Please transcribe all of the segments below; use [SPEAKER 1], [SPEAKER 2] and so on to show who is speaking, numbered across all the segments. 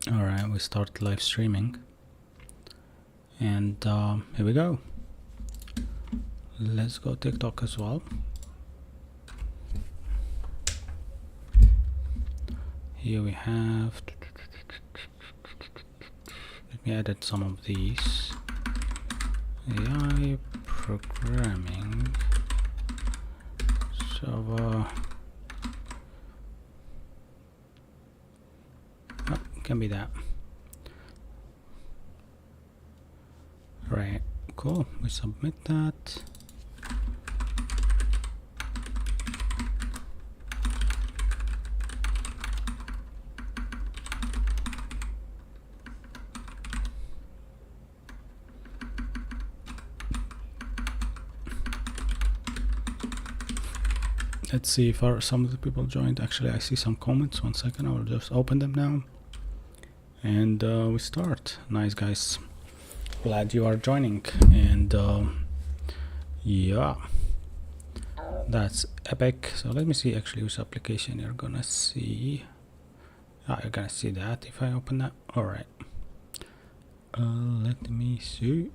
[SPEAKER 1] Alright, we start live streaming. And here we go. Let's go TikTok as well. Here we have, let me edit some of these. AI programming. So can be that. Right, cool. We submit that. Let's see if some of the people joined. Actually, I see some comments. 1 second, I will just open them now. And we start. Nice, guys. Glad you are joining. And yeah, that's epic. So let me see actually which application you're gonna see. You're gonna see that if I open that. All right. Let me see.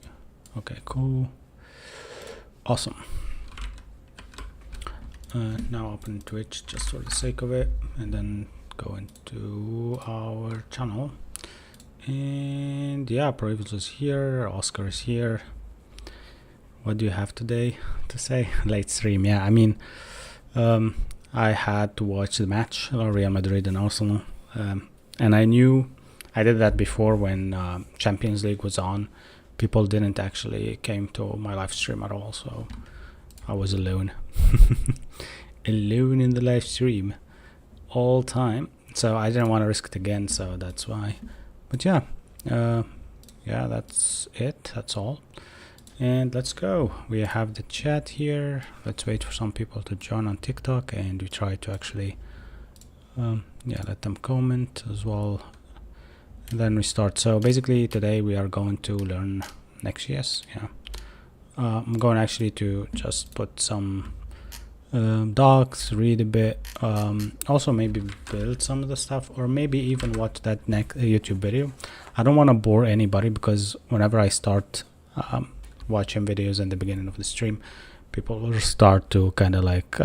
[SPEAKER 1] Okay, cool. Awesome. Now open Twitch just for the sake of it, and then go into our channel. And yeah, Provis is here, Oscar is here. What do you have today to say? Late stream. Yeah, I mean, I had to watch the match, Real Madrid and Arsenal, and I knew I did that before when Champions League was on. People didn't actually came to my live stream at all, so I was alone. Alone in the live stream all time, so I didn't want to risk it again, so that's why. But yeah, yeah, that's it, that's all. And let's go. We have the chat here. Let's wait for some people to join on TikTok, and we try to actually yeah, let them comment as well, and then we start. So basically today we are going to learn Next.js. Yeah, I'm going actually to just put some docs, read a bit, also maybe build some of the stuff, or maybe even watch that next YouTube video. I don't want to bore anybody, because whenever I start watching videos in the beginning of the stream, people will start to kind of like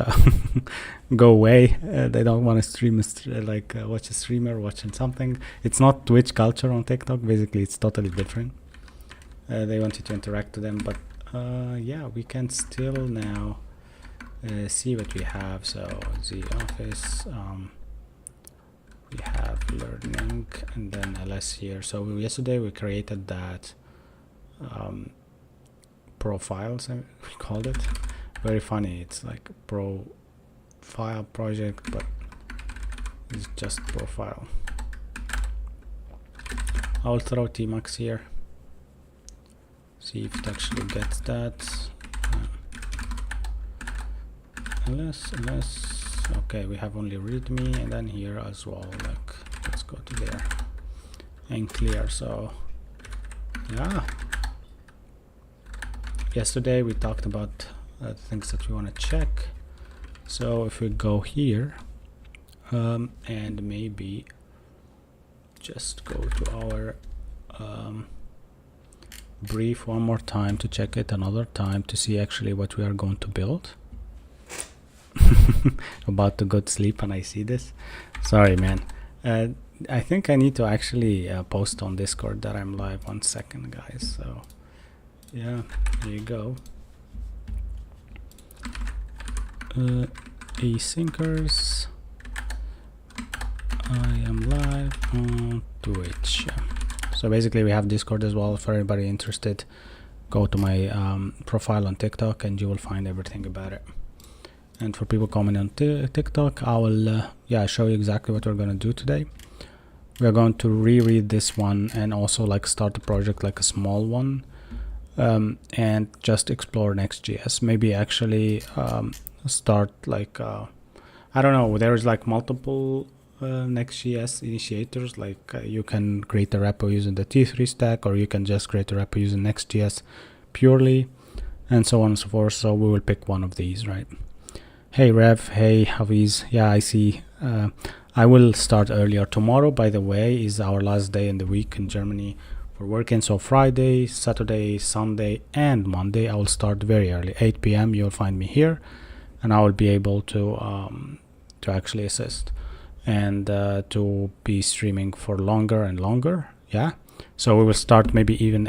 [SPEAKER 1] go away. They don't want to stream watch a streamer watching something. It's not Twitch culture on TikTok. Basically, it's totally different. They want you to interact with them, but yeah, we can still now see what we have. So the office, we have learning, and then ls here. So yesterday we created that profiles, we called it. Very funny, it's like profile project, but it's just profile. I'll throw tmax here, see if it actually gets that. ls, okay, we have only readme, and then here as well, like let's go to there and clear. So yeah, yesterday we talked about things that we want to check. So if we go here and maybe just go to our brief one more time to check it another time to see actually what we are going to build. About to go to sleep and I see this. Sorry, man. I think I need to actually post on Discord that I'm live. 1 second, guys. So yeah, here you go. Asyncers, I am live on Twitch. So basically we have Discord as well. For anybody interested, go to my profile on TikTok and you will find everything about it. And for people coming on TikTok, I will yeah, show you exactly what we're going to do today. We're going to reread this one and also like start a project, like a small one, and just explore Next.js. Maybe actually start like I don't know, there's like multiple Next.js initiators. Like you can create a repo using the T3 stack, or you can just create a repo using Next.js purely, and so on and so forth. So we will pick one of these, right? Hey Rev, hey Hafiz. Yeah, I see. I will start earlier. Tomorrow, by the way, is our last day in the week in Germany for working. So Friday, Saturday, Sunday, and Monday, I will start very early, 8 p.m. You'll find me here, and I will be able to actually assist and to be streaming for longer and longer. Yeah. So we will start maybe even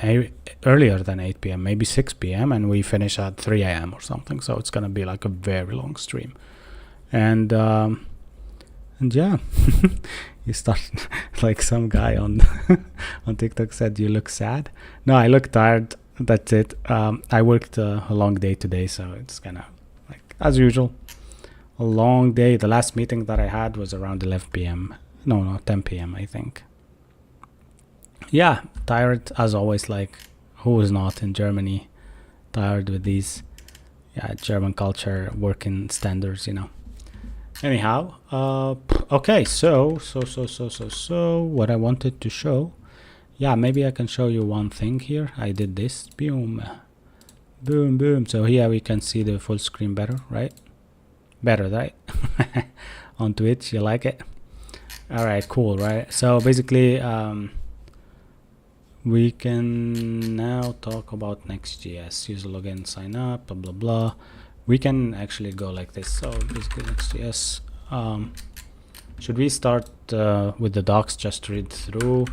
[SPEAKER 1] earlier than 8 p.m., maybe 6 p.m., and we finish at 3 a.m. or something. So it's gonna be like a very long stream, and yeah, you start like some guy on on TikTok said you look sad. No, I look tired. That's it. I worked a long day today, so it's kind of like as usual, a long day. The last meeting that I had was around 11 p.m. No, 10 p.m. I think. Yeah, tired as always. Like, who is not in Germany tired with these German culture working standards, you know? Anyhow, okay, so what I wanted to show, yeah, maybe I can show you one thing here. I did this, boom, boom, boom. So here we can see the full screen better, right? Better, right? On Twitch, you like it? All right, cool, right? So basically, we can now talk about Next.js. Use login, sign up, blah blah blah. We can actually go like this. So basically Next.js. Should we start with the docs just to read through?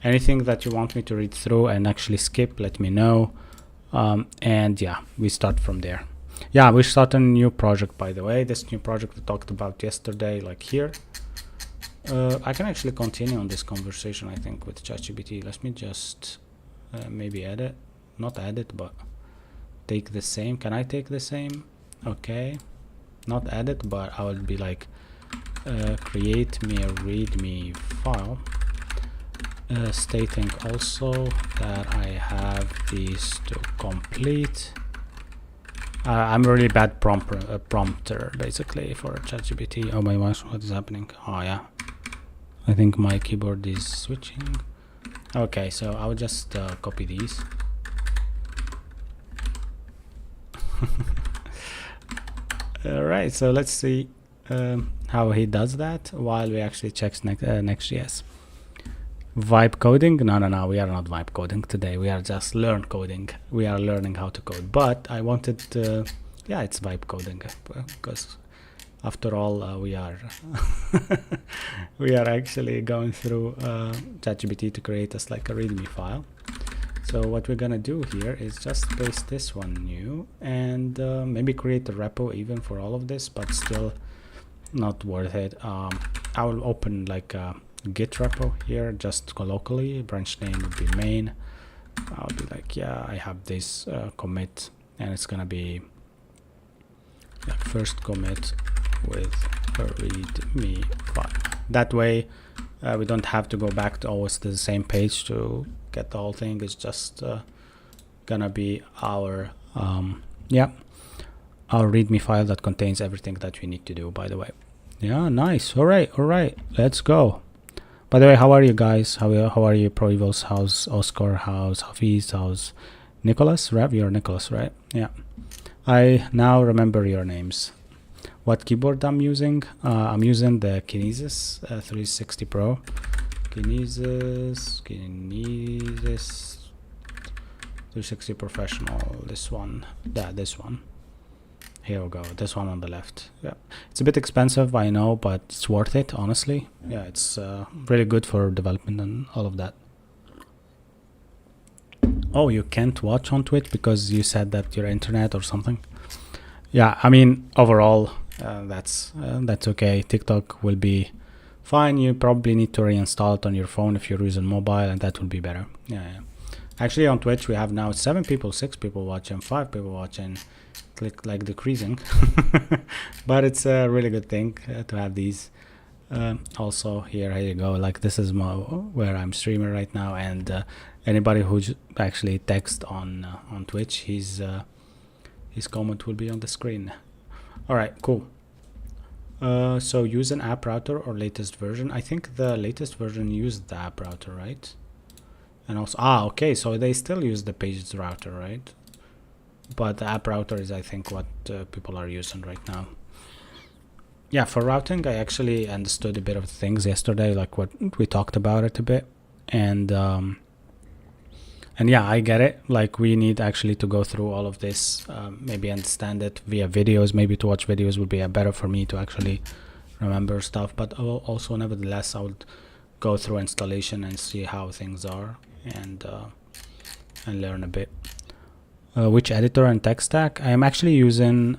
[SPEAKER 1] Anything that you want me to read through and actually skip, let me know. And yeah, we start from there. Yeah, we start a new project, by the way. This new project we talked about yesterday, like here. I can actually continue on this conversation, I think, with ChatGPT. Let me just maybe edit, not edit, but take the same. Can I take the same? Okay, not edit, but I would be like, create me a readme file, stating also that I have these to complete. I'm really bad prompter, basically, for ChatGPT. Oh my gosh, what is happening? Oh yeah, I think my keyboard is switching. Okay, so I will just copy these. All right, so let's see how he does that while we actually check Next.js. Vibe coding? No, we are not vibe coding today. We are just learn coding. We are learning how to code. But I wanted to, yeah, it's vibe coding because after all, we are we are actually going through ChatGPT to create us like a README file. So what we're gonna do here is just paste this one new and maybe create a repo even for all of this, but still not worth it. I will open like a Git repo here, just locally. Branch name would be main. I'll be like, yeah, I have this commit, and it's gonna be like first commit with a readme file. That way we don't have to go back to always the same page to get the whole thing. It's just gonna be our our readme file that contains everything that we need to do, by the way. Yeah, nice. All right, let's go. By the way, how are you guys? How are you, Pro Evils? How's Oscar? How's Hafiz? How's Nicholas? Rev, you're Nicholas, right? Yeah. I now remember your names. What keyboard I'm using? I'm using the Kinesis 360 Pro. Kinesis 360 Professional. This one. Yeah, this one. Here we go. This one on the left. Yeah, it's a bit expensive, I know, but it's worth it, honestly. Yeah, it's really good for development and all of that. Oh, you can't watch on Twitch because you said that your internet or something. Yeah, I mean, overall, that's okay. TikTok will be fine. You probably need to reinstall it on your phone if you're using mobile, and that will be better. Yeah. Actually, on Twitch, we have now 7 people, 6 people watching, 5 people watching. Click like decreasing. But it's a really good thing to have these. Also, here you go. Like, this is where I'm streaming right now, and anybody who actually text on Twitch, his comment will be on the screen. All right, cool. So use an app router or latest version. I think the latest version used the app router, right? And also, okay, so they still use the pages router, right? But the app router is, I think, what people are using right now. Yeah, for routing, I actually understood a bit of things yesterday, like what we talked about it a bit, and yeah, I get it. Like we need actually to go through all of this, maybe understand it via videos. Maybe to watch videos would be better for me to actually remember stuff. But also, nevertheless, I would go through installation and see how things are and learn a bit. Which editor and tech stack? I'm actually using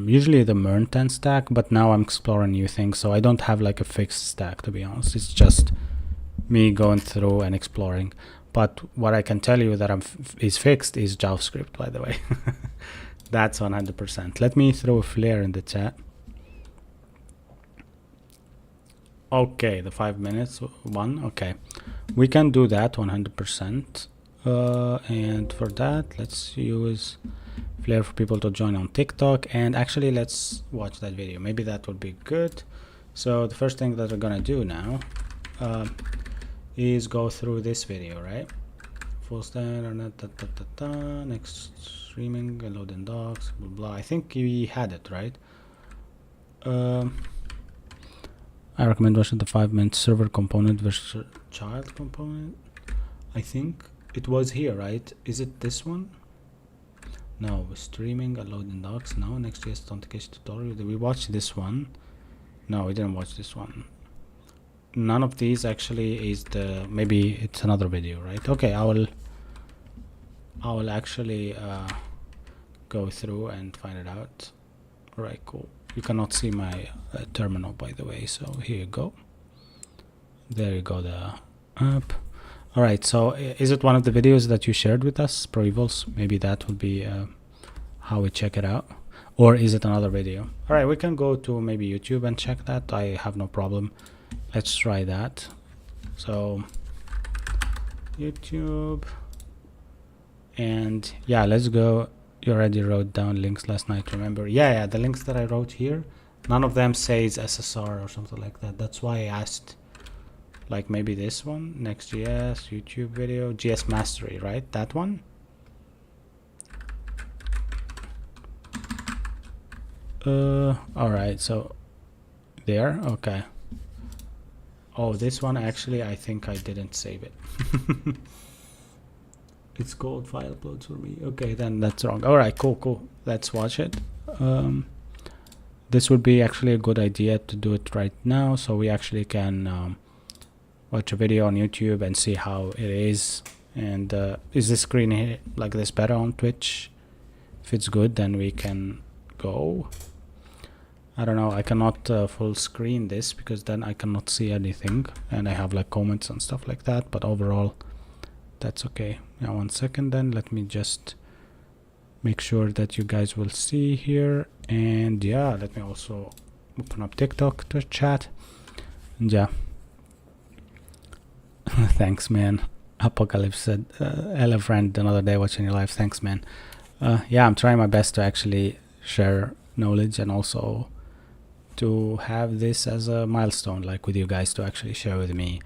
[SPEAKER 1] usually the Mern 10 stack, but now I'm exploring new things, so I don't have like a fixed stack, to be honest. It's just me going through and exploring. But what I can tell you that is fixed is JavaScript, by the way. That's 100%. Let me throw a flare in the chat. Okay, the 5 minutes one. Okay, we can do that 100%. And for that, let's use Flare for people to join on TikTok. And actually, let's watch that video. Maybe that would be good. So the first thing that we're gonna do now is go through this video, right? Full standard, next streaming, loading docs, blah blah. I think we had it, right? I recommend watching the 5-minute server component versus child component. I think it was here, right? Is it this one? No, streaming, loading docs. No, Next.js authentication tutorial. Did we watch this one? No, we didn't watch this one. None of these actually is the, maybe it's another video, right? Okay, I will actually go through and find it out. All right, cool. You cannot see my terminal, by the way, so here you go. There you go, the app. All right, so is it one of the videos that you shared with us, Pro Evils? Maybe that would be how we check it out. Or is it another video? All right, we can go to maybe YouTube and check that. I have no problem. Let's try that. So YouTube, and yeah, let's go. You already wrote down links last night, remember? Yeah, the links that I wrote here, none of them says SSR or something like that. That's why I asked, like maybe this one, Next.js, YouTube video, GS Mastery, right? That one? All right, so there, okay. Oh, this one actually, I think I didn't save it. It's called file uploads for me. Okay, then that's wrong. All right, cool. Let's watch it. This would be actually a good idea to do it right now, so we actually can watch a video on YouTube and see how it is. And is the screen here like this better on Twitch? If it's good, then we can go. I don't know, I cannot full screen this because then I cannot see anything, and I have like comments and stuff like that, but overall that's okay. Now 1 second, then let me just make sure that you guys will see here. And yeah, let me also open up TikTok to chat. And yeah, thanks man. Apocalypse said, hello friend, another day watching your live. Thanks man. Yeah, I'm trying my best to actually share knowledge and also to have this as a milestone, like with you guys, to actually share with me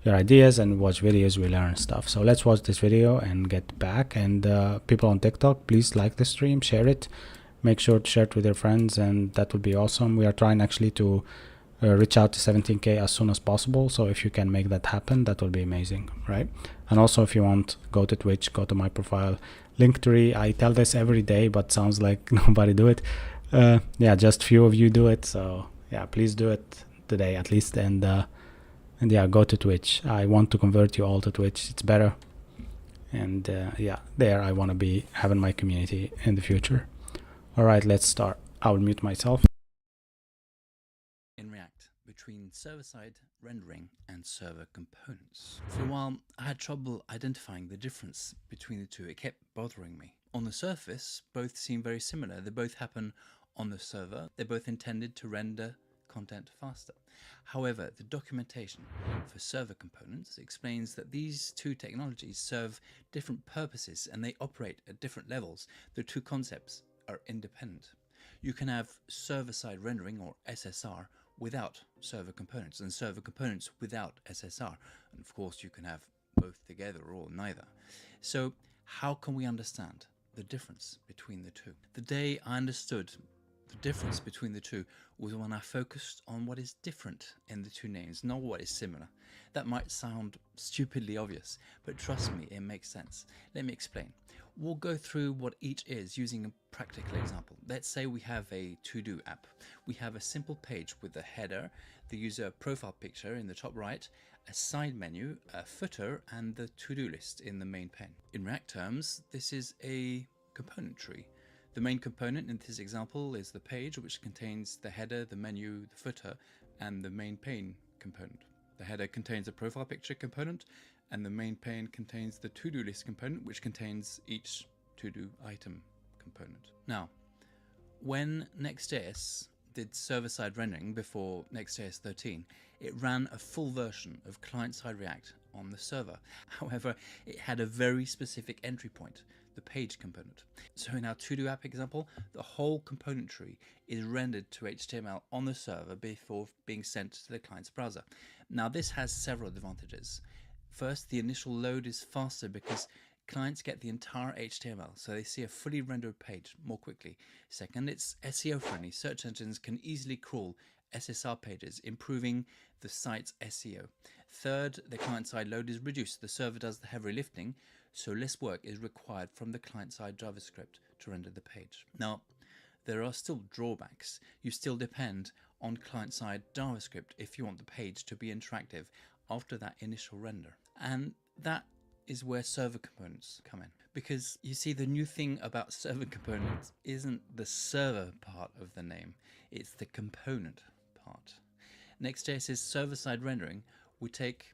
[SPEAKER 1] your ideas and watch videos, we learn stuff. So let's watch this video and get back. And people on TikTok, please like the stream, share it, make sure to share it with your friends, and that would be awesome. We are trying actually to reach out to 17k as soon as possible, so if you can make that happen, that will be amazing, right? And also, if you want, go to Twitch, go to my profile, Linktree. I tell this every day, but sounds like nobody do it. Yeah, just few of you do it, so yeah, please do it today at least. And yeah, go to Twitch. I want to convert you all to Twitch. It's better. And yeah, there I want to be having my community in the future. All right, let's start. I will mute myself.
[SPEAKER 2] In React, between server-side rendering and server components. For a while, I had trouble identifying the difference between the two. It kept bothering me. On the surface, both seem very similar. They both happen on the server. They're both intended to render content faster. However, the documentation for server components explains that these two technologies serve different purposes and they operate at different levels. The two concepts are independent. You can have server-side rendering, or SSR, without server components, and server components without SSR. And of course, you can have both together or neither. So how can we understand the difference between the two? The day I understood The difference between the two was when I focused on what is different in the two names, not what is similar. That might sound stupidly obvious, but trust me, it makes sense. Let me explain. We'll go through what each is using a practical example. Let's say we have a to-do app. We have a simple page with a header, the user profile picture in the top right, a side menu, a footer, and the to-do list in the main pane. In React terms, this is a component tree. The main component in this example is the page, which contains the header, the menu, the footer, and the main pane component. The header contains a profile picture component, and the main pane contains the to-do list component, which contains each to-do item component. Now, when Next.js did server-side rendering before Next.js 13, it ran a full version of client-side React on the server. However, it had a very specific entry point, the page component. So in our to-do app example, the whole component tree is rendered to HTML on the server before being sent to the client's browser. Now this has several advantages. First, the initial load is faster because clients get the entire HTML, so they see a fully rendered page more quickly. Second, it's SEO friendly. Search engines can easily crawl SSR pages, improving the site's SEO. Third, the client-side load is reduced. The server does the heavy lifting, so less work is required from the client-side JavaScript to render the page. Now, there are still drawbacks. You still depend on client-side JavaScript if you want the page to be interactive after that initial render. And that is where server components come in. Because you see, the new thing about server components isn't the server part of the name, it's the component part. Next.js's server-side rendering would take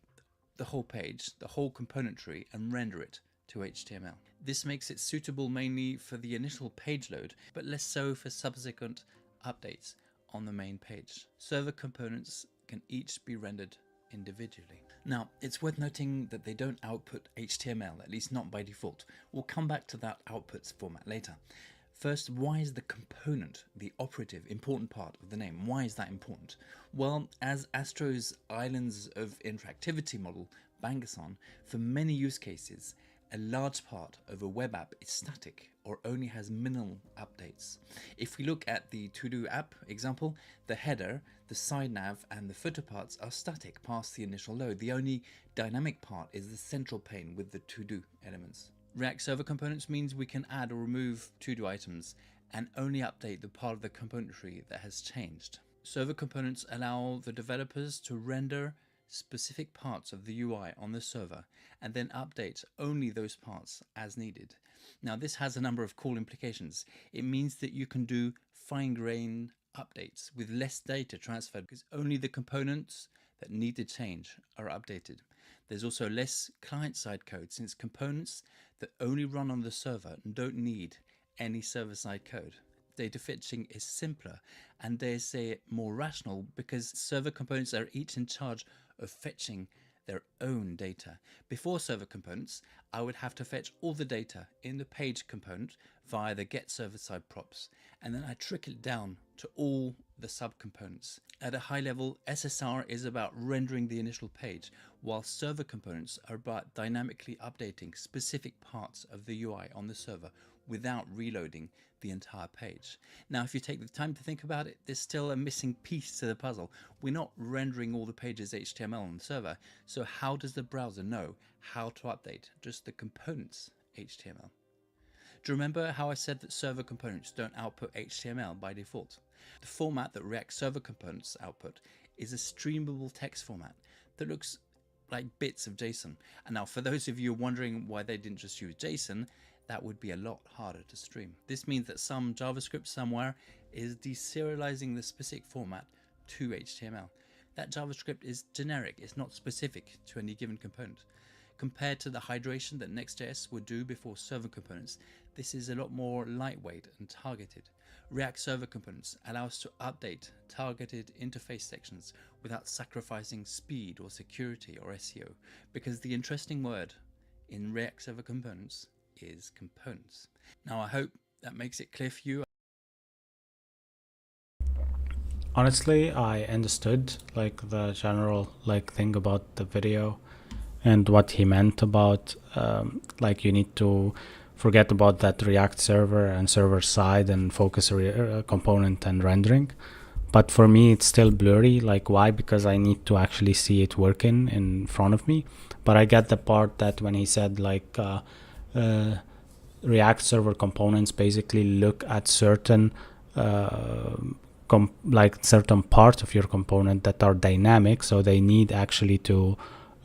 [SPEAKER 2] the whole page, the whole component tree, and render it to HTML. This makes it suitable mainly for the initial page load, but less so for subsequent updates on the main page. Server components can each be rendered individually. Now, it's worth noting that they don't output HTML, at least not by default. We'll come back to that outputs format later. First, why is the component, the operative, important part of the name? Why is that important? Well, as Astro's Islands of Interactivity model bangs on, for many use cases, a large part of a web app is static or only has minimal updates. If we look at the to-do app example, the header, the side nav, and the footer parts are static past the initial load. The only dynamic part is the central pane with the to-do elements. React Server Components means we can add or remove to-do items and only update the part of the component tree that has changed. Server Components allow the developers to render specific parts of the UI on the server and then update only those parts as needed. Now this has a number of cool implications. It means that you can do fine-grained updates with less data transferred because only the components that need to change are updated. There's also less client-side code since components that only run on the server don't need any server-side code. Data fetching is simpler and dare say it more rational because server components are each in charge of fetching their own data. Before server components, I would have to fetch all the data in the page component via the get server side props, and then I trickle it down to all the subcomponents. At a high level, SSR is about rendering the initial page, while server components are about dynamically updating specific parts of the UI on the server without reloading the entire page. Now, if you take the time to think about it, there's still a missing piece to the puzzle. We're not rendering all the pages HTML on the server, so how does the browser know how to update just the components HTML? Do you remember how I said that server components don't output HTML by default? The format that React Server Components output is a streamable text format that looks like bits of JSON. And now, for those of you wondering why they didn't just use JSON, that would be a lot harder to stream. This means that some JavaScript somewhere is deserializing the specific format to HTML. That JavaScript is generic, it's not specific to any given component. Compared to the hydration that Next.js would do before server components, this is a lot more lightweight and targeted. React Server Components allow us to update targeted interface sections without sacrificing speed or security or SEO, because the interesting word in React Server Components is components. Now I hope that makes it clear for you.
[SPEAKER 1] Honestly, I understood like the general thing about the video and what he meant about like you need to forget about that React server and server side and focus component and rendering. But for me, it's still blurry. Like, why? Because I need to actually see it working in front of me. But I get the part that when he said like React server components basically look at certain certain parts of your component that are dynamic, so they need actually to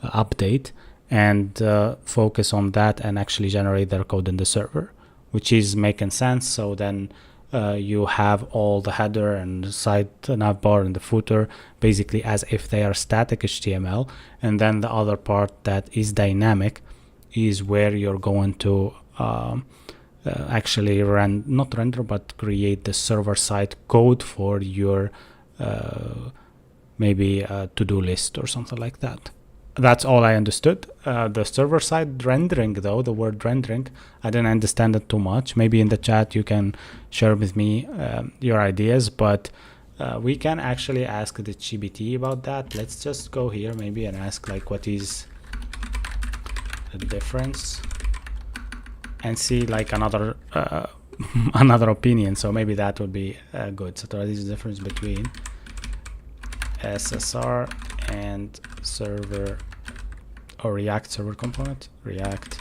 [SPEAKER 1] update and focus on that and actually generate their code in the server, which is making sense. So then you have all the header and side navbar and the footer basically as if they are static HTML, and then the other part that is dynamic is where you're going to actually not render but create the server side code for your maybe a to-do list or something like that. That's all I understood. The server side rendering, though, the word rendering, I didn't understand it too much. Maybe in the chat you can share with me your ideas, but we can actually ask the GPT about that. Let's just go here maybe and ask like what is the difference and see like another another opinion. So maybe that would be good. So what is the difference between SSR and server or React server component? React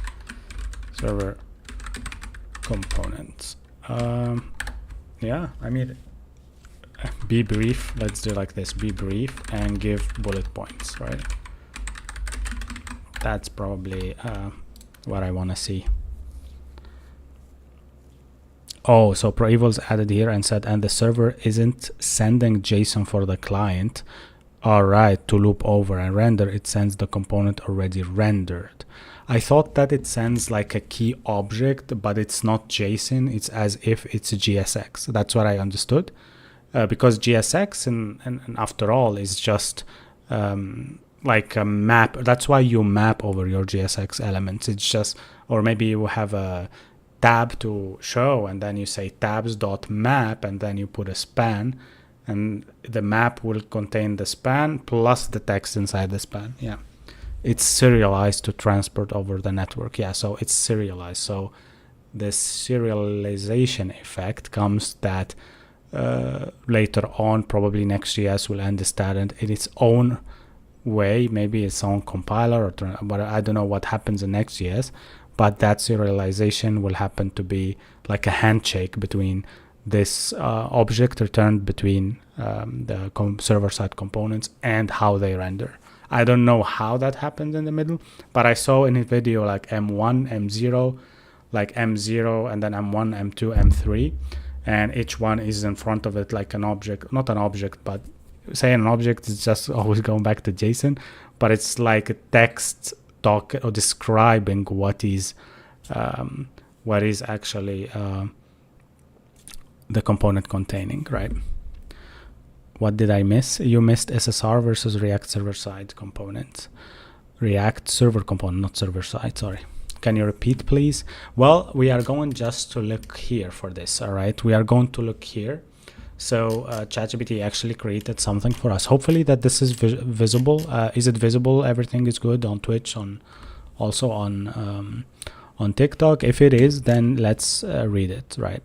[SPEAKER 1] server components. Yeah, I mean, be brief. Let's do like this: be brief and give bullet points, right? That's probably what I want to see. Oh, so ProEvil's added here and said, and the server isn't sending JSON for the client. All right, to loop over and render, it sends the component already rendered. I thought that it sends like a key object, but it's not JSON. It's as if it's a GSX. That's what I understood. Because GSX, and after all, is just like a map. That's why you map over your GSX elements. It's just, or maybe you have a tab to show, and then you say tabs.map, and then you put a span, and the map will contain the span plus the text inside the span. Yeah, it's serialized to transport over the network. Yeah, so it's serialized. So the serialization effect comes that later on, probably Next.js will understand it in its own way, maybe its own compiler, but I don't know what happens in Next.js. But that serialization will happen to be like a handshake between this object returned between the server-side components and how they render. I don't know how that happens in the middle, but I saw in a video like M1, M0, like M0, and then M1, M2, M3, and each one is in front of it like an object, not an object, but say an object is just always going back to JSON, but it's like a text talk or describing what is actually the component containing, right? What did I miss? You missed SSR versus React server side components. React server component, not server side, sorry. Can you repeat, please? Well, we are going just to look here for this, all right? We are going to look here. So ChatGPT actually created something for us. Hopefully that this is visible. Is it visible? Everything is good on Twitch, also on TikTok. If it is, then let's read it, right?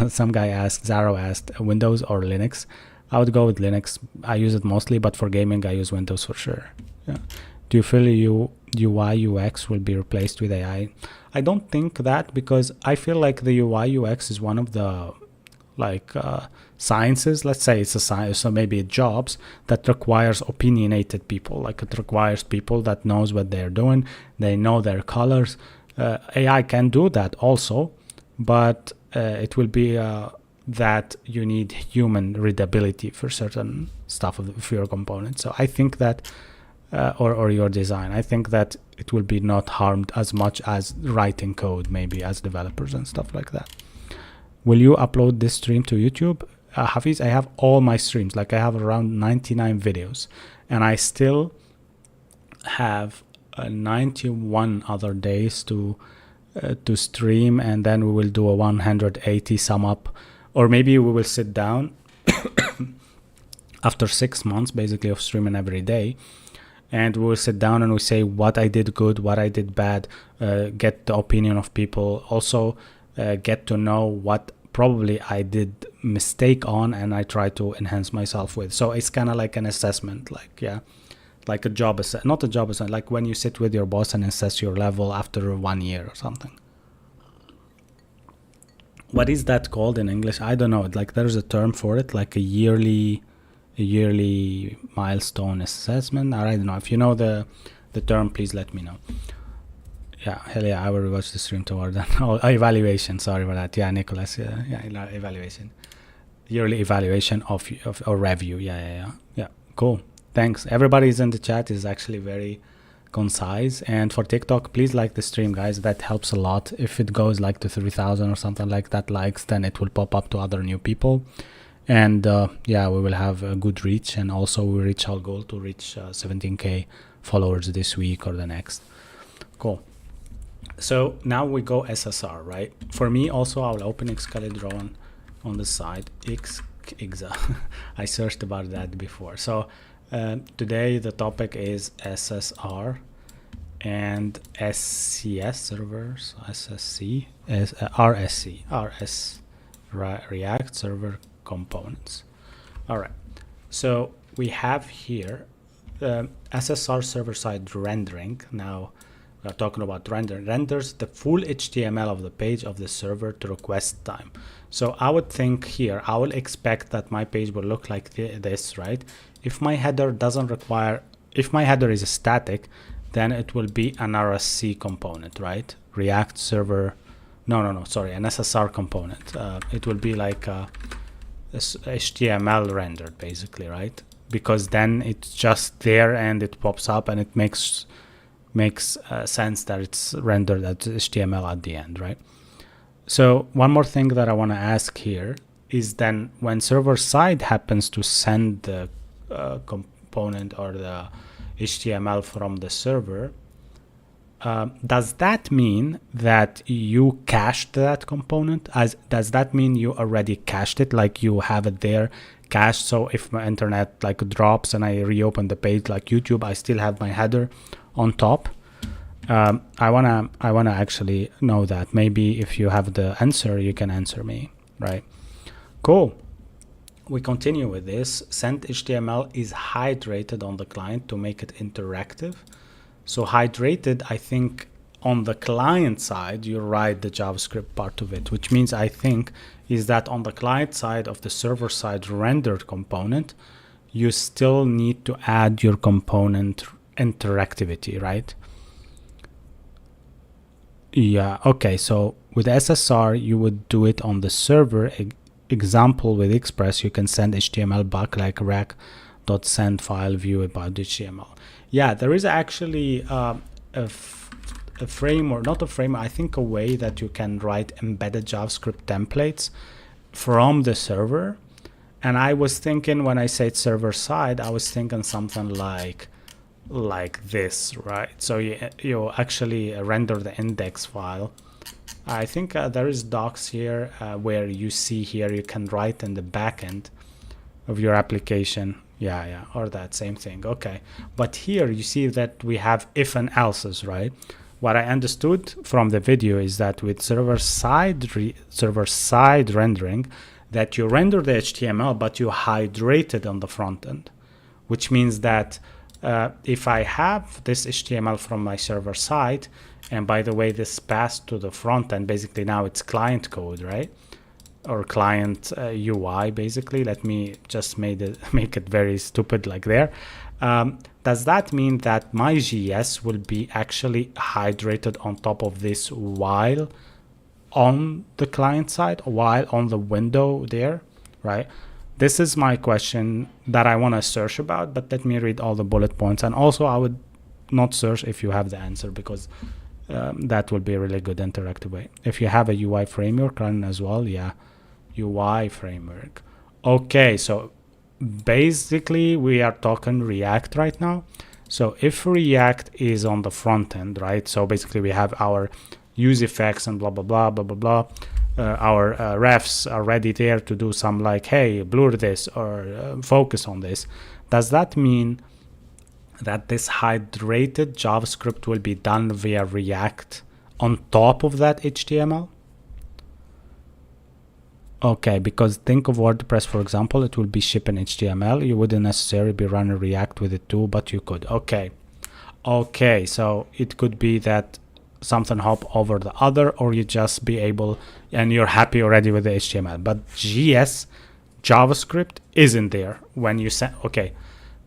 [SPEAKER 1] Some guy asked, Zaro asked, Windows or Linux? I would go with Linux. I use it mostly, but for gaming, I use Windows for sure. Yeah. Do you feel UI UX will be replaced with AI? I don't think that, because I feel like the UI UX is one of the sciences. Let's say it's a science, so maybe jobs that requires opinionated people. Like it requires people that knows what they're doing. They know their colors. AI can do that also, but it will be that you need human readability for certain stuff of your components. So I think that, or your design, I think that it will be not harmed as much as writing code, maybe as developers and stuff like that. Will you upload this stream to YouTube? Hafiz, I have all my streams. Like I have around 99 videos, and I still have 91 other days to stream, and then we will do a 180 sum up, or maybe we will sit down after 6 months basically of streaming every day, and we'll sit down and we say what I did good, what I did bad, get the opinion of people, also get to know what probably I did mistake on and I try to enhance myself with. So it's kind of like an assessment, like, yeah, like a job assessment, not a job assessment, like when you sit with your boss and assess your level after 1 year or something. What is that called in English? I don't know. Like there's a term for it, like a yearly milestone assessment. I don't know. If you know the term, please let me know. Yeah, hell yeah, I will rewatch the stream toward that. Oh, evaluation. Sorry for that. Yeah, Nicholas. Yeah, evaluation. Yearly evaluation of or review. Yeah. Cool. Thanks. Everybody's in the chat is actually very concise. And for TikTok, please like the stream, guys. That helps a lot. If it goes like to 3,000 or something like that likes, then it will pop up to other new people. And yeah, we will have a good reach. And also we reach our goal to reach 17K followers this week or the next. Cool. So now we go SSR, right? For me also, I'll open Excalibur on the side. Exa. I searched about that before. So today the topic is SSR and SCS servers, SSC, RS React Server Components. All right. So we have here SSR server-side rendering. Now we are talking about renders the full HTML of the page of the server to request time. So I would think here, I will expect that my page will look like this, right? If my header doesn't require, if my header is static, then it will be an RSC component, right? React server, sorry, an SSR component. It will be like HTML rendered basically, right? Because then it's just there and it pops up and it makes sense that it's rendered as HTML at the end, right? So one more thing that I want to ask here is then when server side happens to send the component or the HTML from the server, does that mean that you cached that component? Does that mean you already cached it, like you have it there cached? So if my internet like drops and I reopen the page like YouTube, I still have my header on top. I wanna actually know that. Maybe if you have the answer, you can answer me, right? Cool. We continue with this. Send HTML is hydrated on the client to make it interactive. So hydrated, I think on the client side, you write the JavaScript part of it, which means I think is that on the client side of the server side rendered component, you still need to add your component interactivity, right? Yeah, okay, so with SSR, you would do it on the server. Example with Express, you can send HTML back like rec.send file view about HTML. Yeah, there is actually a framework, not a framework, I think a way that you can write embedded JavaScript templates from the server. And I was thinking when I said server side, I was thinking something like this, right? So you actually render the index file. I think there is docs here where you see here you can write in the backend of your application. Yeah, or that same thing. Okay, but here you see that we have if and else's, right? What I understood from the video is that with server side rendering, that you render the HTML but you hydrate it on the front end, which means that if I have this HTML from my server side, and by the way, this passed to the front end, basically now it's client code, right? Or client UI, basically. Let me just make it very stupid like there. Does that mean that my JS will be actually hydrated on top of this while on the client side, while on the window there, right? This is my question that I want to search about, but let me read all the bullet points. And also I would not search if you have the answer, because that will be a really good interactive way. If you have a UI framework run as well, yeah, UI framework. Okay, so basically we are talking React right now. So if React is on the front end, right? So basically we have our use effects and blah, blah, blah, blah, blah, blah. Our refs are ready there to do some like, hey, blur this or focus on this. Does that mean that this hydrated JavaScript will be done via React on top of that HTML? Okay, because think of WordPress, for example, it will be shipping HTML. You wouldn't necessarily be running React with it too, but you could. Okay, so it could be that something hop over the other, or you just be able, and you're happy already with the HTML. But JavaScript isn't there when you send. Okay,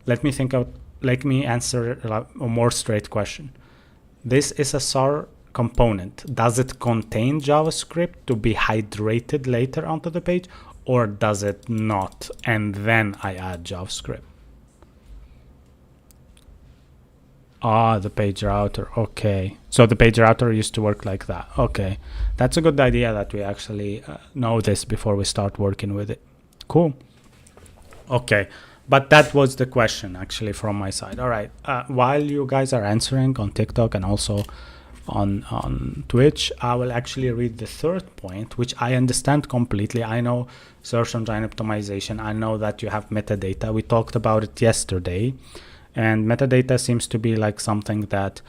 [SPEAKER 1] let me answer a more straight question. This is a SAR component. Does it contain JavaScript to be hydrated later onto the page, or does it not? And then I add JavaScript. The page router. Okay, so the page router used to work like that. Okay, that's a good idea that we actually know this before we start working with it. Cool. Okay, but that was the question actually from my side. All right, while you guys are answering on TikTok and also on Twitch, I will actually read the third point, which I understand completely. I know search engine optimization. I know that you have metadata. We talked about it yesterday. And metadata seems to be like something that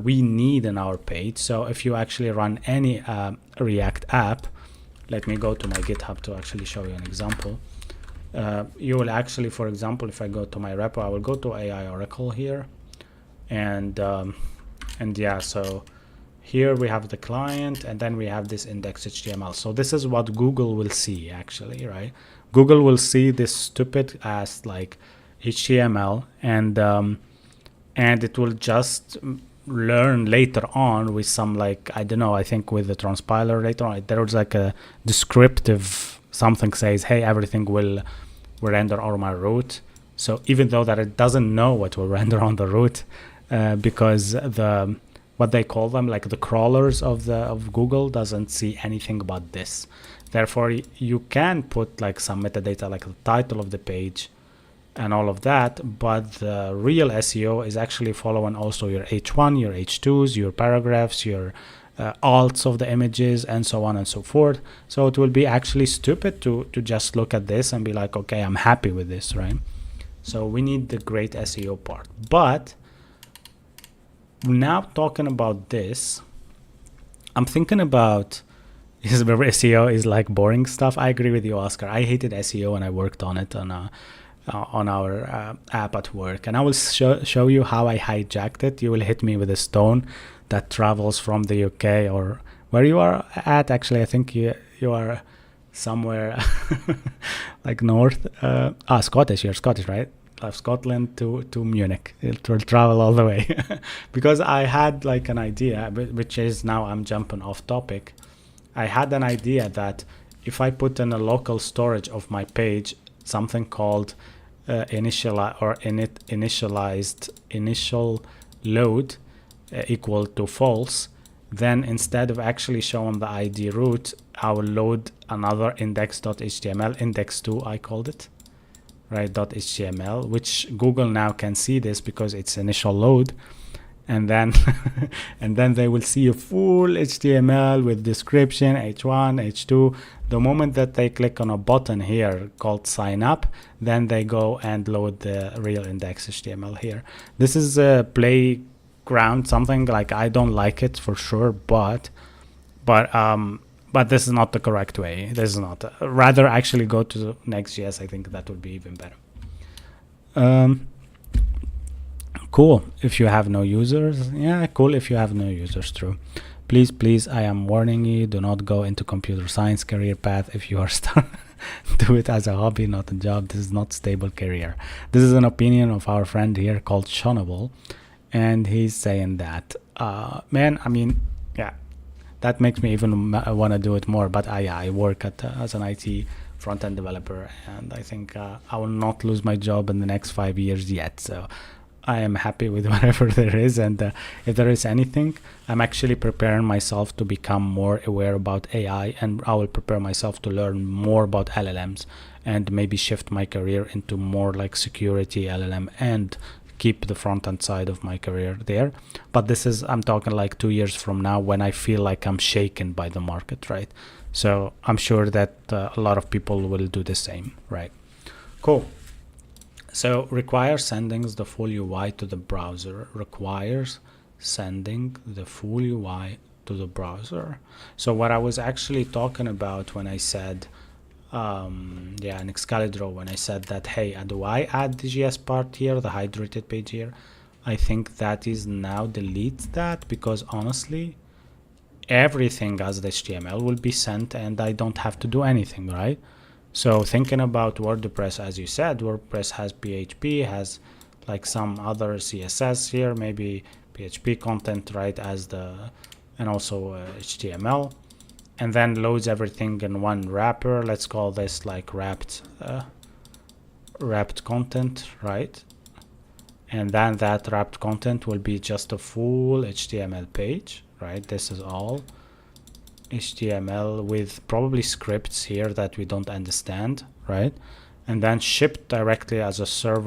[SPEAKER 1] we need in our page. So if you actually run any React app, let me go to my GitHub to actually show you an example. You will actually, for example, if I go to my repo, I will go to AI Oracle here. And yeah, so here we have the client, and then we have this index.html. So this is what Google will see actually, right? Google will see this stupid as like HTML, and it will just learn later on with some, like, I don't know, I think with the transpiler later on there was like a descriptive something says, hey, everything will render on my root. So even though that it doesn't know what will render on the root, because the what they call them, like the crawlers of Google, doesn't see anything about this. Therefore you can put like some metadata like the title of the page and all of that, but the real SEO is actually following also your H1, your H2s, your paragraphs, your alts of the images, and so on and so forth. So it will be actually stupid to just look at this and be like, okay, I'm happy with this, right? So we need the great SEO part. But now talking about this, I'm thinking about SEO is like boring stuff. I agree with you, Oscar. I hated SEO and I worked on it on our app at work, and I will show you how I hijacked it. You will hit me with a stone that travels from the UK or where you are at. Actually, I think you are somewhere like north. Scottish. You're Scottish, right? Scotland to Munich. It will travel all the way because I had like an idea, which is, now I'm jumping off topic. I had an idea that if I put in a local storage of my page something called initial load equal to false, then instead of actually showing the ID root, I will load another index.html, index2 I called it, right, .html, which Google now can see this because it's initial load, and then and then they will see a full HTML with description, H1, H2. The moment that they click on a button here called sign up, then they go and load the real index HTML here. This is a playground, something like, I don't like it for sure, but this is not the correct way. This is not. Rather actually go to Next.js. I think that would be even better. Cool if you have no users. Yeah, cool if you have no users, true. Please, I am warning you, do not go into computer science career path if you are do it as a hobby, not a job. This is not stable career. This is an opinion of our friend here called Shonable, and he's saying that, man, I mean, yeah, that makes me even want to do it more. But I work as an IT front-end developer, and I think I will not lose my job in the next 5 years yet. So I am happy with whatever there is, and if there is anything, I'm actually preparing myself to become more aware about AI, and I will prepare myself to learn more about LLMs and maybe shift my career into more like security LLM and keep the front-end side of my career there. But this is, I'm talking like 2 years from now, when I feel like I'm shaken by the market, right? So I'm sure that a lot of people will do the same, right? Cool. So requires sending the full UI to the browser, requires sending the full UI to the browser. So what I was actually talking about when I said, yeah, in Excalibur, when I said that, hey, do I add the JS part here, the hydrated page here? I think that is now delete that, because honestly, everything as the HTML will be sent and I don't have to do anything, right? So thinking about WordPress, as you said, WordPress has PHP, has like some other CSS here, maybe PHP content, right, as the, and also HTML, and then loads everything in one wrapper. Let's call this like wrapped content, right? And then that wrapped content will be just a full HTML page, right? This is all HTML with probably scripts here that we don't understand, right? And then shipped directly as a server